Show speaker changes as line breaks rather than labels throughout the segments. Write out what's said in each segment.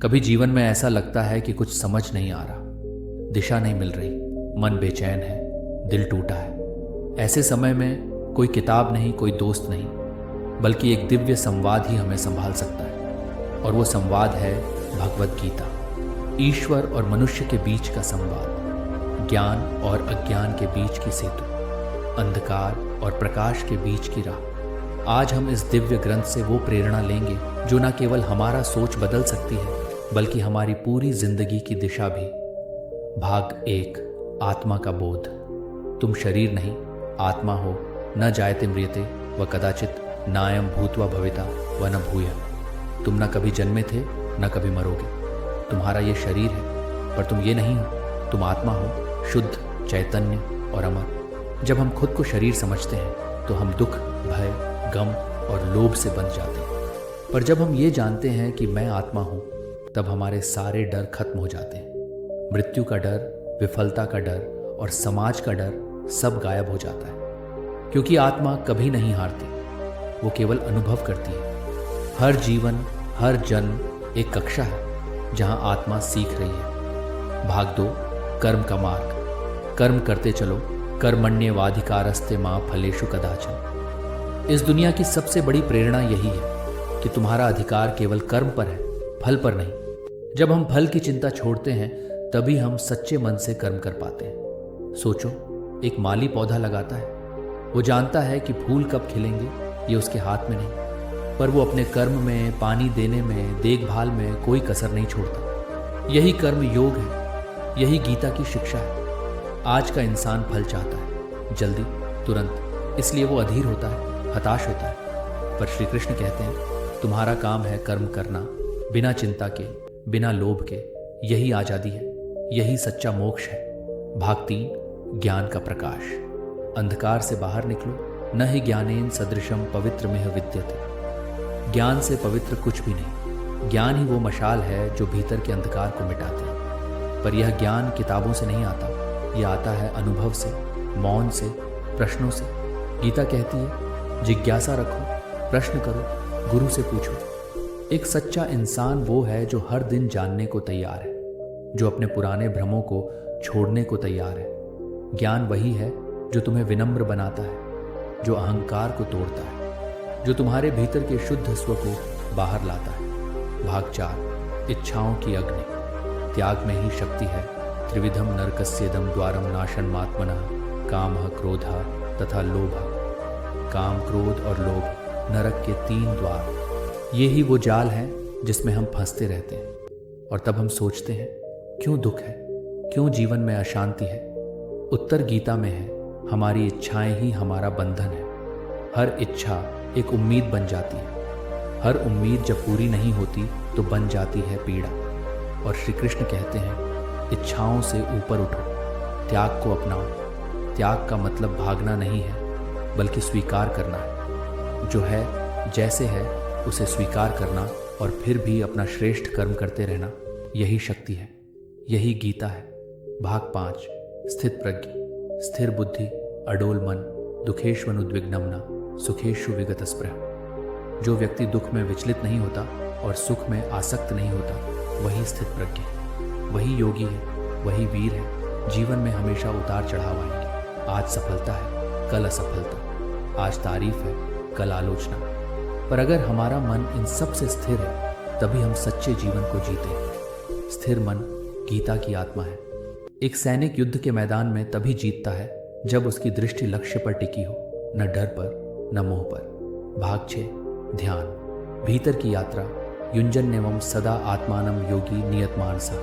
कभी जीवन में ऐसा लगता है कि कुछ समझ नहीं आ रहा, दिशा नहीं मिल रही, मन बेचैन है, दिल टूटा है। ऐसे समय में कोई किताब नहीं, कोई दोस्त नहीं, बल्कि एक दिव्य संवाद ही हमें संभाल सकता है। और वो संवाद है भगवत गीता। ईश्वर और मनुष्य के बीच का संवाद, ज्ञान और अज्ञान के बीच की सेतु, अंधकार और प्रकाश के बीच की राह। आज हम इस दिव्य ग्रंथ से वो प्रेरणा लेंगे जो न केवल हमारा सोच बदल सकती है, बल्कि हमारी पूरी जिंदगी की दिशा भी। भाग 1, आत्मा का बोध। तुम शरीर नहीं, आत्मा हो। न जायते म्रियते व कदाचित नायम भूत्वा भविता व न भूयः। तुम न कभी जन्मे थे, न कभी मरोगे। तुम्हारा ये शरीर है, पर तुम ये नहीं हो। तुम आत्मा हो, शुद्ध, चैतन्य और अमर। जब हम खुद को शरीर समझते हैं तो हम दुख, भय, गम और लोभ से बंध जाते हैं। पर जब हम ये जानते हैं कि मैं आत्मा हूं, तब हमारे सारे डर खत्म हो जाते हैं। मृत्यु का डर, विफलता का डर और समाज का डर सब गायब हो जाता है। क्योंकि आत्मा कभी नहीं हारती, वो केवल अनुभव करती है। हर जीवन, हर जन्म एक कक्षा है जहां आत्मा सीख रही है। भाग 2, कर्म का मार्ग। कर्म करते चलो, कर्मण्येवाधिकारस्ते मां फलेषु कदाचन। इस दुनिया की सबसे बड़ी प्रेरणा यही है कि तुम्हारा अधिकार केवल कर्म पर है, फल पर नहीं। जब हम फल की चिंता छोड़ते हैं, तभी हम सच्चे मन से कर्म कर पाते हैं। सोचो, एक माली पौधा लगाता है। वो जानता है कि फूल कब खिलेंगे, ये उसके हाथ में नहीं, पर वो अपने कर्म में, पानी देने में, देखभाल में कोई कसर नहीं छोड़ता। यही कर्म योग है, यही गीता की शिक्षा है। आज का इंसान फल चाहता है, जल्दी, तुरंत, इसलिए वो अधीर होता है, हताश होता है। पर श्री कृष्ण कहते हैं, तुम्हारा काम है कर्म करना, बिना चिंता के, बिना लोभ के। यही आजादी है, यही सच्चा मोक्ष है। भाग 3, ज्ञान का प्रकाश। अंधकार से बाहर निकलो, न ही ज्ञानेन सदृशम पवित्रमिह विद्यते। ज्ञान से पवित्र कुछ भी नहीं। ज्ञान ही वो मशाल है जो भीतर के अंधकार को मिटाती है। पर यह ज्ञान किताबों से नहीं आता, यह आता है अनुभव से, मौन से, प्रश्नों से। गीता कहती है, जिज्ञासा रखो, प्रश्न करो, गुरु से पूछो। एक सच्चा इंसान वो है जो हर दिन जानने को तैयार है, जो अपने पुराने भ्रमों को छोड़ने को तैयार है। ज्ञान वही है जो तुम्हें विनम्र बनाता है, जो अहंकार को तोड़ता है, जो तुम्हारे भीतर के शुद्ध स्व को बाहर लाता है। भाग 4, इच्छाओं की अग्नि। त्याग में ही शक्ति है। त्रिविधम नरकस्येदम द्वारम नाशनमात्मनः कामः, क्रोधः तथा लोभः। काम, क्रोध और लोभ नरक के 3 द्वार। ये ही वो जाल है जिसमें हम फंसते रहते हैं। और तब हम सोचते हैं, क्यों दुख है, क्यों जीवन में अशांति है। उत्तर गीता में है, हमारी इच्छाएं ही हमारा बंधन है। हर इच्छा एक उम्मीद बन जाती है। हर उम्मीद जब पूरी नहीं होती तो बन जाती है पीड़ा। और श्री कृष्ण कहते हैं, इच्छाओं से ऊपर उठो, त्याग को अपनाओ। त्याग का मतलब भागना नहीं है, बल्कि स्वीकार करना है। जो है, जैसे है, उसे स्वीकार करना और फिर भी अपना श्रेष्ठ कर्म करते रहना, यही शक्ति है, यही गीता है। भाग 5, स्थित प्रज्ञ। स्थिर बुद्धि, अडोल मन, दुखेष्वनुद्विग्नम न सुखेषु विगत स्पृह। जो व्यक्ति दुख में विचलित नहीं होता और सुख में आसक्त नहीं होता, वही स्थित प्रज्ञ है, वही योगी है, वही वीर है। जीवन में हमेशा उतार चढ़ाव आएंगे। आज सफलता है, कल असफलता। आज तारीफ है, कल आलोचना। पर अगर हमारा मन इन सब से स्थिर है, तभी हम सच्चे जीवन को जीते हैं। स्थिर मन गीता की आत्मा है। एक सैनिक युद्ध के मैदान में तभी जीतता है जब उसकी दृष्टि लक्ष्य पर टिकी हो, न डर पर, न मोह पर। भाग 6, ध्यान। भीतर की यात्रा। युंजन्यवम सदा आत्मानम योगी नियतमानसा।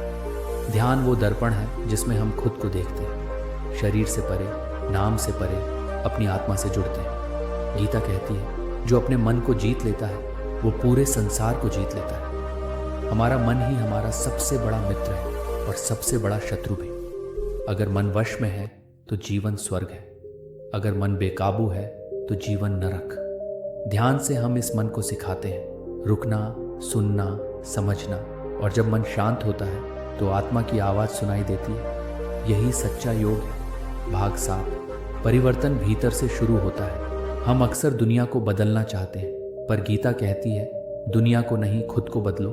ध्यान वो दर्पण है जिसमें हम खुद को देखते हैं। शरीर से परे, नाम से परे, अपनी आत्मा से जुड़ते हैं। गीता कहती है, जो अपने मन को जीत लेता है, वो पूरे संसार को जीत लेता है। हमारा मन ही हमारा सबसे बड़ा मित्र है और सबसे बड़ा शत्रु भी। अगर मन वश में है तो जीवन स्वर्ग है, अगर मन बेकाबू है तो जीवन नरक। ध्यान से हम इस मन को सिखाते हैं रुकना, सुनना, समझना। और जब मन शांत होता है तो आत्मा की आवाज़ सुनाई देती है। यही सच्चा योग है। भाग 7, परिवर्तन भीतर से शुरू होता है। हम अक्सर दुनिया को बदलना चाहते हैं, पर गीता कहती है, दुनिया को नहीं, खुद को बदलो।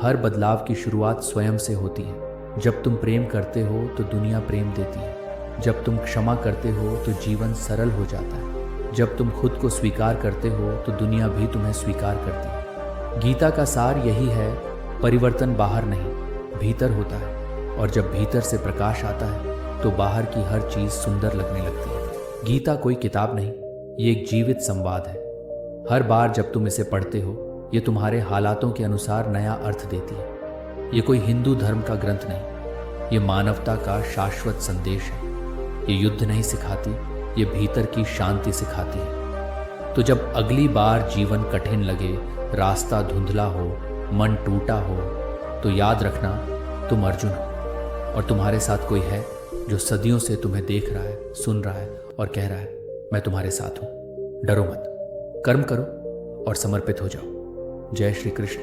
हर बदलाव की शुरुआत स्वयं से होती है। जब तुम प्रेम करते हो तो दुनिया प्रेम देती है। जब तुम क्षमा करते हो तो जीवन सरल हो जाता है। जब तुम खुद को स्वीकार करते हो तो दुनिया भी तुम्हें स्वीकार करती है। गीता का सार यही है, परिवर्तन बाहर नहीं, भीतर होता है। और जब भीतर से प्रकाश आता है तो बाहर की हर चीज़ सुंदर लगने लगती है। गीता कोई किताब नहीं, ये एक जीवित संवाद है। हर बार जब तुम इसे पढ़ते हो, ये तुम्हारे हालातों के अनुसार नया अर्थ देती है। ये कोई हिंदू धर्म का ग्रंथ नहीं, ये मानवता का शाश्वत संदेश है। ये युद्ध नहीं सिखाती, ये भीतर की शांति सिखाती है। तो जब अगली बार जीवन कठिन लगे, रास्ता धुंधला हो, मन टूटा हो, तो याद रखना तुम अर्जुन हो और तुम्हारे साथ कोई है जो सदियों से तुम्हें देख रहा है, सुन रहा है और कह रहा है, मैं तुम्हारे साथ हूं। डरो मत, कर्म करो और समर्पित हो जाओ। जय श्री कृष्ण।